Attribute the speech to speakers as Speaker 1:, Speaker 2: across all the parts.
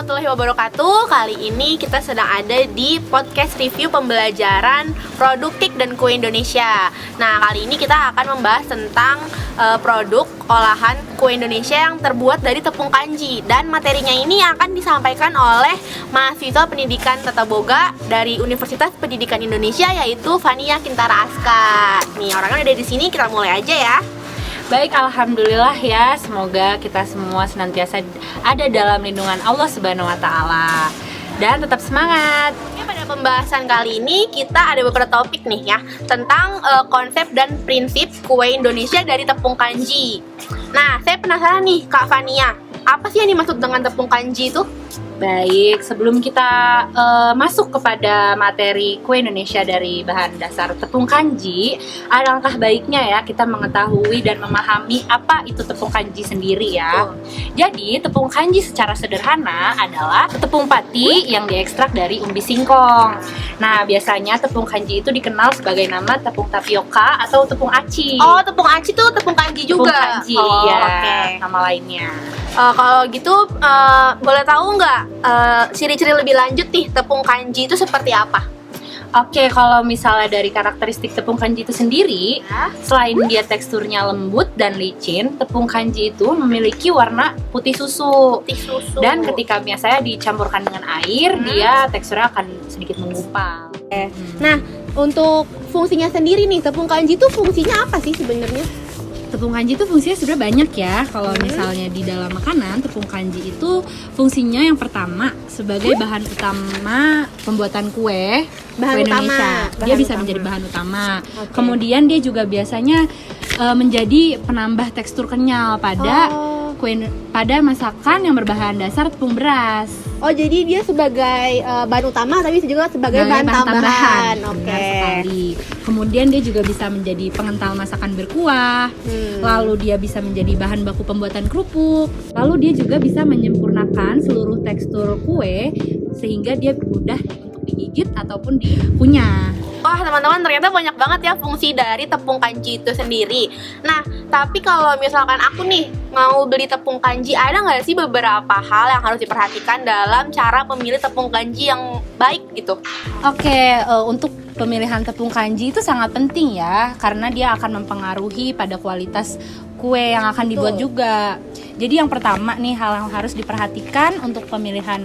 Speaker 1: warahmatullahi wabarakatuh. Kali ini kita sedang ada di podcast review pembelajaran produk KIK dan kue Indonesia. Nah, kali ini kita akan membahas tentang produk olahan kue Indonesia yang terbuat dari tepung kanji. Dan materinya ini akan disampaikan oleh mahasiswa pendidikan Tata Boga dari Universitas Pendidikan Indonesia, yaitu Fania Kintara Aska. Nih, orangnya ada di sini, kita mulai aja ya.
Speaker 2: Baik, alhamdulillah ya. Semoga kita semua senantiasa ada dalam lindungan Allah Subhanahu wa taala. Dan tetap semangat.
Speaker 1: Pada pembahasan kali ini kita ada beberapa topik nih ya, tentang konsep dan prinsip kue Indonesia dari tepung kanji. Nah, saya penasaran nih Kak Fania, apa sih yang dimaksud dengan tepung kanji itu?
Speaker 2: Baik, sebelum kita masuk kepada materi kue Indonesia dari bahan dasar tepung kanji, alangkah baiknya ya kita mengetahui dan memahami apa itu tepung kanji sendiri ya. Jadi, tepung kanji secara sederhana adalah tepung pati yang diekstrak dari umbi singkong. Nah, biasanya tepung kanji itu dikenal sebagai nama tepung tapioka atau tepung aci.
Speaker 1: Oh, tepung aci tuh tepung kanji juga?
Speaker 2: Tepung kanji, ya, okay. Nama lainnya.
Speaker 1: Kalau gitu, boleh tahu nggak ciri-ciri lebih lanjut nih tepung kanji itu seperti apa?
Speaker 2: Oke, kalau misalnya dari karakteristik tepung kanji itu sendiri, selain dia teksturnya lembut dan licin, tepung kanji itu memiliki warna putih susu. Dan ketika biasanya dicampurkan dengan air, dia teksturnya akan sedikit menggumpal.
Speaker 1: Nah, untuk fungsinya sendiri nih, tepung kanji itu fungsinya apa sih sebenarnya?
Speaker 2: Tepung kanji itu fungsinya sebenarnya banyak ya. Kalau misalnya di dalam makanan, tepung kanji itu fungsinya yang pertama sebagai bahan utama pembuatan kue Indonesia. Dia bisa menjadi bahan utama. Kemudian dia juga biasanya menjadi penambah tekstur kenyal pada pada masakan yang berbahan dasar tepung beras.
Speaker 1: Oh, jadi dia sebagai bahan utama tapi juga sebagai bahan tambahan.
Speaker 2: Sekali. Kemudian dia juga bisa menjadi pengental masakan berkuah. Lalu dia bisa menjadi bahan baku pembuatan kerupuk. Lalu dia juga bisa menyempurnakan seluruh tekstur kue sehingga dia mudah untuk digigit ataupun dikunyah.
Speaker 1: Wah, teman-teman, ternyata banyak banget ya fungsi dari tepung kanji itu sendiri. Nah, tapi kalau misalkan aku nih mau beli tepung kanji, ada nggak sih beberapa hal yang harus diperhatikan dalam cara memilih tepung kanji yang baik gitu?
Speaker 2: Oke, untuk pemilihan tepung kanji itu sangat penting ya, karena dia akan mempengaruhi pada kualitas kue yang akan dibuat juga. Jadi yang pertama nih, hal yang harus diperhatikan untuk pemilihan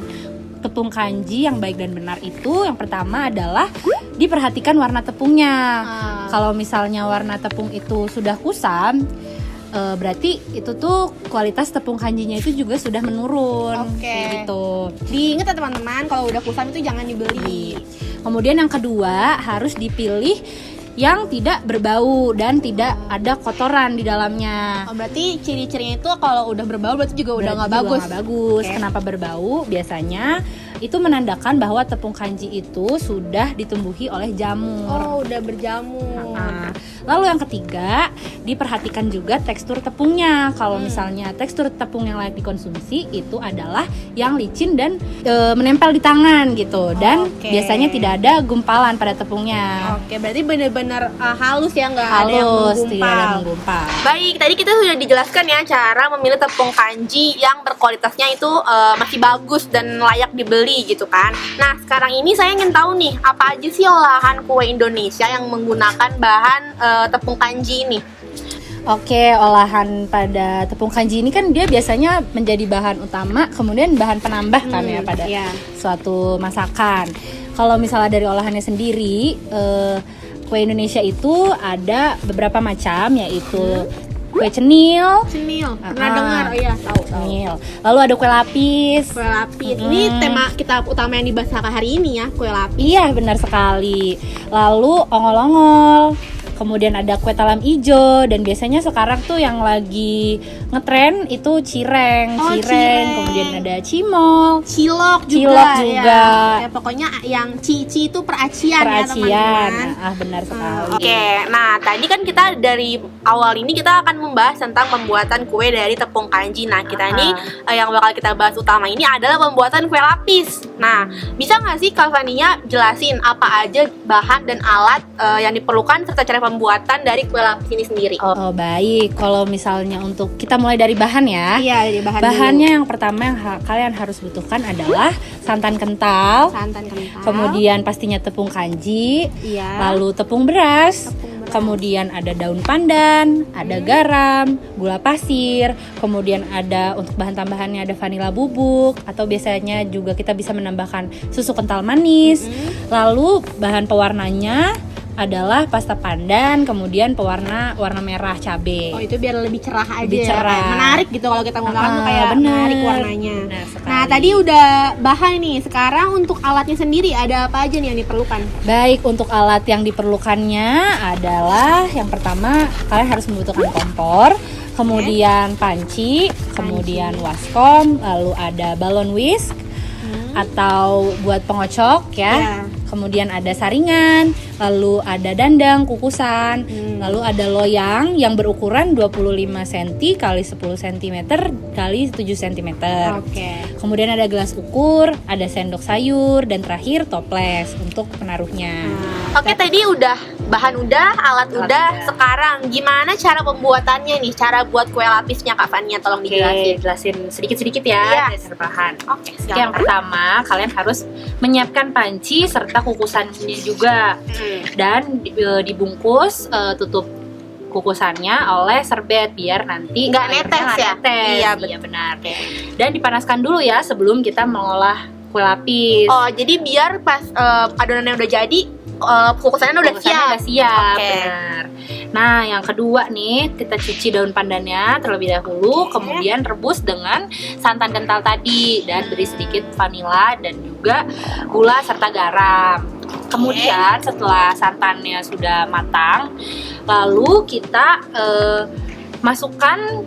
Speaker 2: tepung kanji yang baik dan benar itu, yang pertama adalah diperhatikan warna tepungnya. Kalau misalnya warna tepung itu sudah kusam, berarti itu tuh kualitas tepung kanjinya itu juga sudah menurun. Gitu.
Speaker 1: Diingat ya teman-teman, kalau udah kusam itu jangan dibeli.
Speaker 2: Kemudian yang kedua, harus dipilih yang tidak berbau dan tidak ada kotoran di dalamnya.
Speaker 1: Oh, berarti ciri-cirinya itu kalau udah berbau berarti juga udah nggak bagus.
Speaker 2: Kenapa berbau? Biasanya itu menandakan bahwa tepung kanji itu sudah ditumbuhi oleh jamur.
Speaker 1: Oh, udah berjamur.
Speaker 2: Lalu yang ketiga, diperhatikan juga tekstur tepungnya. Kalau misalnya tekstur tepung yang layak dikonsumsi itu adalah yang licin dan menempel di tangan gitu. Dan biasanya tidak ada gumpalan pada tepungnya.
Speaker 1: Berarti benar-benar halus ya, nggak ada yang
Speaker 2: tidak ada menggumpal.
Speaker 1: Baik, tadi kita sudah dijelaskan ya cara memilih tepung kanji yang berkualitasnya itu masih bagus dan layak dibeli gitu kan. Nah, sekarang ini saya ingin tahu nih, apa aja sih olahan kue Indonesia yang menggunakan bahan tepung kanji ini?
Speaker 2: Oke, olahan pada tepung kanji ini kan dia biasanya menjadi bahan utama, kemudian bahan penambah kan ya pada suatu masakan. Kalau misalnya dari olahannya sendiri, kue Indonesia itu ada beberapa macam, yaitu kue cenil.
Speaker 1: Pernah dengar? Oh iya, tahu.
Speaker 2: Cenil. Lalu ada kue lapis.
Speaker 1: Ini tema kita utama yang dibahas hari ini ya, kue lapis.
Speaker 2: Iya, benar sekali. Lalu ongol-ongol. Kemudian ada kue talam ijo, dan biasanya sekarang tuh yang lagi ngetren itu cireng. Kemudian ada cimol,
Speaker 1: cilok juga. Ya, pokoknya yang cici itu peracian ya teman-teman.
Speaker 2: Benar sekali.
Speaker 1: Nah tadi kan kita dari awal ini kita akan membahas tentang pembuatan kue dari tepung kanji. Nah kita ini yang bakal kita bahas utama ini adalah pembuatan kue lapis. Nah, bisa nggak sih Kak Fania jelasin apa aja bahan dan alat yang diperlukan serta cara pembuatan dari kue lapis ini sendiri?
Speaker 2: Oh baik, kalau misalnya untuk kita mulai dari bahan ya.
Speaker 1: Iya, dari bahan
Speaker 2: Bahannya yang pertama yang kalian harus butuhkan adalah santan kental,
Speaker 1: santan kental,
Speaker 2: kemudian pastinya tepung kanji,
Speaker 1: iya,
Speaker 2: lalu tepung beras, kemudian ada daun pandan, ada garam, gula pasir, kemudian ada untuk bahan tambahannya ada vanila bubuk, atau biasanya juga kita bisa menambahkan susu kental manis. Lalu bahan pewarnanya adalah pasta pandan, kemudian warna merah cabai.
Speaker 1: Oh, itu biar lebih cerah aja.
Speaker 2: Lebih cerah.
Speaker 1: Kayak menarik gitu kalau kita ngomongin tuh kayak
Speaker 2: bener.
Speaker 1: menarik warnanya.
Speaker 2: Benar sekali.
Speaker 1: Nah, tadi udah bahan nih. Sekarang untuk alatnya sendiri ada apa aja nih yang diperlukan?
Speaker 2: Baik, untuk alat yang diperlukannya adalah yang pertama kalian harus membutuhkan kompor, kemudian panci, kemudian waskom, lalu ada balon whisk atau buat pengocok ya. Kemudian ada saringan, lalu ada dandang, kukusan, lalu ada loyang yang berukuran 25 cm kali 10 cm kali 7 cm.
Speaker 1: Oke.
Speaker 2: Kemudian ada gelas ukur, ada sendok sayur, dan terakhir toples untuk penaruhnya.
Speaker 1: Oke, tadi bahan udah, alat udah. Sekarang gimana cara pembuatannya nih? Cara buat kue lapisnya Kak Fania, tolong dijelasin.
Speaker 2: Jelasin sedikit-sedikit ya dasar bahan.
Speaker 1: Oke,
Speaker 2: Yang pertama, kalian harus menyiapkan panci serta kukusannya juga. Dan dibungkus tutup kukusannya oleh serbet biar nanti
Speaker 1: Nggak
Speaker 2: airnya
Speaker 1: netes ya?
Speaker 2: Iya, benar. Dan dipanaskan dulu ya sebelum kita mengolah kue lapis.
Speaker 1: Oh, jadi biar pas adonannya udah jadi, kukusannya udah siap.
Speaker 2: siap,
Speaker 1: Oke.
Speaker 2: benar. Nah, yang kedua nih, kita cuci daun pandannya terlebih dahulu, kemudian rebus dengan santan kental tadi dan beri sedikit vanila dan juga gula serta garam. Kemudian setelah santannya sudah matang, lalu kita masukkan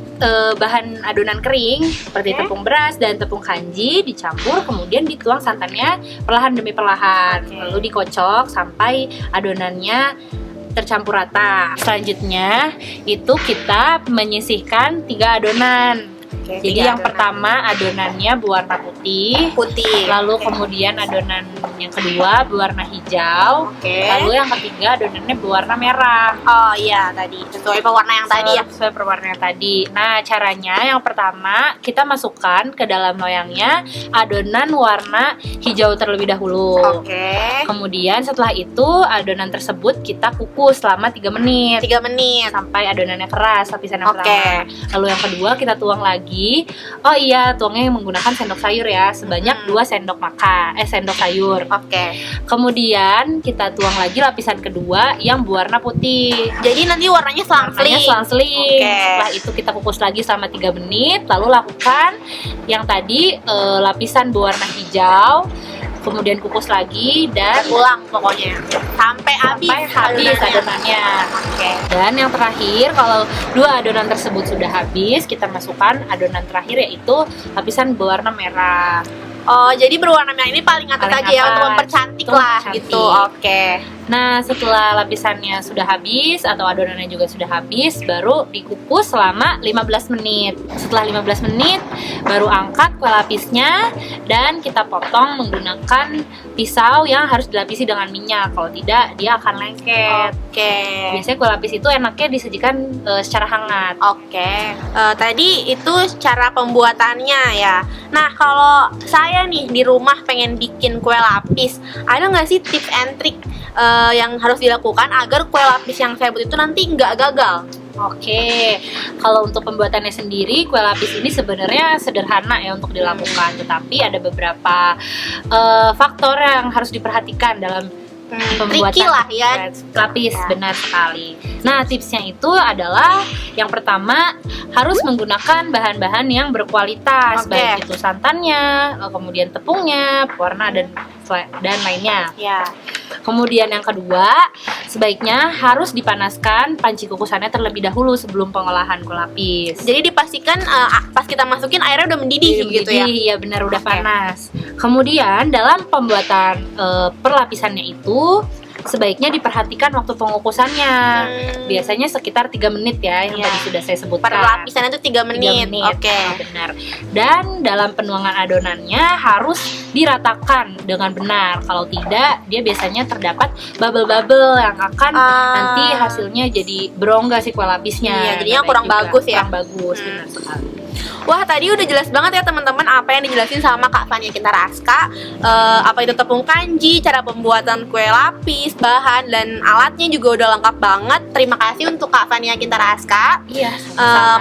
Speaker 2: bahan adonan kering seperti tepung beras dan tepung kanji, dicampur kemudian dituang santannya perlahan demi perlahan, lalu dikocok sampai adonannya tercampur rata. Selanjutnya itu kita menyisihkan 3 adonan. Jadi yang pertama adonannya berwarna putih, lalu kemudian adonan yang kedua berwarna hijau, lalu yang ketiga adonannya berwarna merah.
Speaker 1: Oh iya, tadi sesuai pewarna yang tadi ya.
Speaker 2: Sesuai pewarna yang tadi. Nah, caranya yang pertama kita masukkan ke dalam loyangnya adonan warna hijau terlebih dahulu. Kemudian setelah itu adonan tersebut kita kukus selama 3 menit.
Speaker 1: 3 menit
Speaker 2: sampai adonannya keras, lapisan yang pertama. Lalu yang kedua kita tuang lagi. Oh iya, tuangnya menggunakan sendok sayur ya, sebanyak 2 sendok sendok sayur. Kemudian kita tuang lagi lapisan kedua yang berwarna putih.
Speaker 1: Jadi nanti warnanya selang-seling.
Speaker 2: Setelah itu kita kukus lagi selama 3 menit, lalu lakukan yang tadi lapisan berwarna hijau. Kemudian kukus lagi dan
Speaker 1: ulang pokoknya sampai habis
Speaker 2: adonannya. Dan yang terakhir, kalau 2 adonan tersebut sudah habis, kita masukkan adonan terakhir yaitu lapisan berwarna merah.
Speaker 1: Oh, jadi berwarna merah ini paling atas aja ya untuk mempercantik lah gitu. Nah,
Speaker 2: setelah lapisannya sudah habis atau adonannya juga sudah habis, baru dikukus selama 15 menit. Setelah 15 menit, baru angkat kue lapisnya dan kita potong menggunakan pisau yang harus dilapisi dengan minyak. Kalau tidak, dia akan lengket. Biasanya kue lapis itu enaknya disajikan secara hangat.
Speaker 1: Tadi itu cara pembuatannya ya. Nah, kalau saya nih di rumah pengen bikin kue lapis, ada nggak sih tips and trick yang harus dilakukan agar kue lapis yang saya buat itu nanti nggak gagal?
Speaker 2: Kalau untuk pembuatannya sendiri, kue lapis ini sebenarnya sederhana ya untuk dilakukan, tetapi ada beberapa faktor yang harus diperhatikan dalam pembuatan
Speaker 1: lah ya
Speaker 2: lapis. Benar sekali. Nah, tipsnya itu adalah yang pertama harus menggunakan bahan-bahan yang berkualitas, baik itu santannya, kemudian tepungnya, pewarna dan lainnya. Kemudian yang kedua, sebaiknya harus dipanaskan panci kukusannya terlebih dahulu sebelum pengolahan kue lapis.
Speaker 1: Jadi dipastikan pas kita masukin airnya udah mendidih gitu ya?
Speaker 2: Iya benar, udah panas. Kemudian dalam pembuatan perlapisannya itu sebaiknya diperhatikan waktu pengukusannya. Biasanya sekitar 3 menit ya, yang
Speaker 1: Iya.
Speaker 2: tadi sudah saya sebutkan.
Speaker 1: Per lapisan itu 3 menit.
Speaker 2: 3 menit.
Speaker 1: Oke.
Speaker 2: Benar. Dan dalam penuangan adonannya harus diratakan dengan benar. Kalau tidak, dia biasanya terdapat bubble-bubble yang akan nanti hasilnya jadi berongga si kue lapisnya.
Speaker 1: Iya, jadinya
Speaker 2: Nah,
Speaker 1: kurang
Speaker 2: baik juga.
Speaker 1: bagus ya.
Speaker 2: Kurang bagus, benar sekali.
Speaker 1: Wah, tadi udah jelas banget ya teman-teman apa yang dijelasin sama Kak Fania Kintaraska. Apa itu tepung kanji, cara pembuatan kue lapis, bahan dan alatnya juga udah lengkap banget. Terima kasih untuk Kak Fania Kintaraska.
Speaker 2: Iya.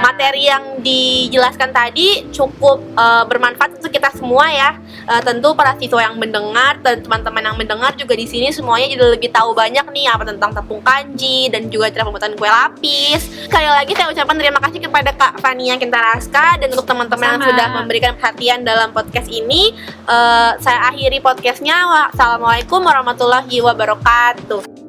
Speaker 1: Materi yang dijelaskan tadi cukup bermanfaat untuk kita semua ya. Tentu para siswa yang mendengar dan teman-teman yang mendengar juga di sini semuanya jadi lebih tahu banyak nih apa tentang tepung kanji dan juga cara pembuatan kue lapis. Sekali lagi saya ucapkan terima kasih kepada Kak Fania Kintaraska dan untuk teman-teman yang
Speaker 2: Sama.
Speaker 1: sudah memberikan perhatian dalam podcast ini. Saya akhiri podcastnya. Wassalamualaikum warahmatullahi wabarakatuh.